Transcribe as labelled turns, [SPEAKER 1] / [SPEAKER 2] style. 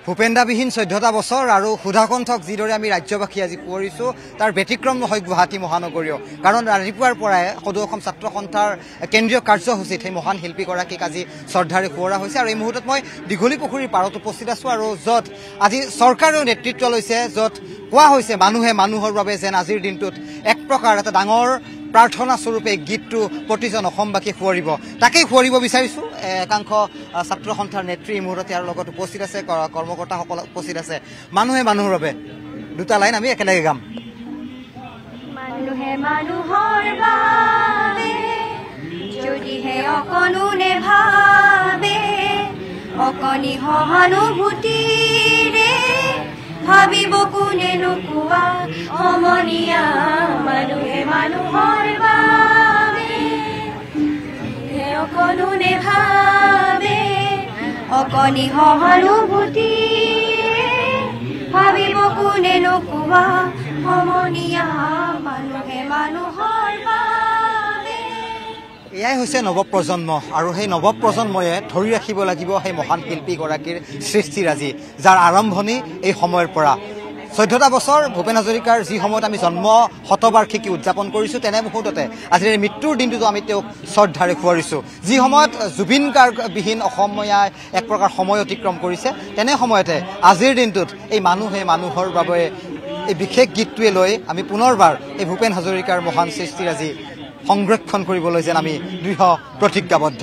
[SPEAKER 1] ভূপেন্দ্ৰবিহীন 14টা বছৰ আৰু সুধাকণ্ঠক যিদৰে আমি ৰাজ্যবাসী আজি পৰিছোঁ তাৰ ব্যতিক্ৰম নহয় গুৱাহাটী মহানগৰীয় কাৰণ ৰাতিপুৱাৰ পৰাই সদৌ অসম ছাত্ৰ সন্থাৰ কেন্দ্ৰীয় কাৰ্যসূচীত সেই মহান শিল্পীগৰাকীক আজি শ্ৰদ্ধাৰে সোঁৱৰা হৈছে আৰু এই মুহূৰ্তত মই দীঘলী পুখুৰীৰ পাৰত উপস্থিত আছোঁ আৰু য'ত আজি চৰকাৰেও নেতৃত্ব লৈছে য'ত কোৱা হৈছে মানুহে মানুহৰ বাবে যেন আজিৰ দিনটোত এক প্ৰকাৰ এটা ডাঙৰ প্ৰাৰ্থনা স্বৰূপে গীতটো প্ৰতিজন অসমবাসী সোঁৱৰিব তাকেই সোঁৱৰিব বিচাৰিছোঁ একাংশ ছাত্ৰ সন্থাৰ নেত্ৰী এই মুহূৰ্তত ইয়াৰ লগত উপস্থিত আছে কৰ্মকৰ্তাসকল উপস্থিত আছে মানুহে মানুহৰ বাবে দুটা লাইন আমি একেলগে গাম
[SPEAKER 2] মানুহে মানুহৰ বাবে যদিহে অকণো নেভাবে অকণি সহানুভূতিৰে ভাবিব কোনে নোকোৱা সমনীয়া মানুহে মানুহৰ বাবে অকণো নেভাবে অকণি সহানুভূতিৰে ভাবিব কোনে নোকোৱা সমনীয়া মানুহে মানুহৰ বাবে
[SPEAKER 1] এয়াই হৈছে নৱপ্ৰজন্ম আৰু সেই নৱপ্ৰজন্ময়ে ধৰি ৰাখিব লাগিব সেই মহান শিল্পীগৰাকীৰ সৃষ্টিৰাজি যাৰ আৰম্ভণি এই সময়ৰ পৰা 14টা বছৰ ভূপেন হাজৰিকাৰ যি সময়ত আমি জন্ম শতবাৰ্ষিকী উদযাপন কৰিছোঁ তেনে মুহূৰ্ততে আজিৰ এই মৃত্যুৰ দিনটোতো আমি তেওঁক শ্ৰদ্ধাৰে সোঁৱৰিছোঁ যি সময়ত জুবিন গাৰ্গবিহীন অসমীয়াই এক প্ৰকাৰ সময় অতিক্ৰম কৰিছে তেনে সময়তে আজিৰ দিনটোত এই মানুহে মানুহৰ বাবে এই বিশেষ গীতটোৱে লৈ আমি পুনৰবাৰ এই ভূপেন হাজৰিকাৰ মহান সৃষ্টিৰাজি সংৰক্ষণ কৰিবলৈ যেন আমি দৃঢ় প্ৰতিজ্ঞাবদ্ধ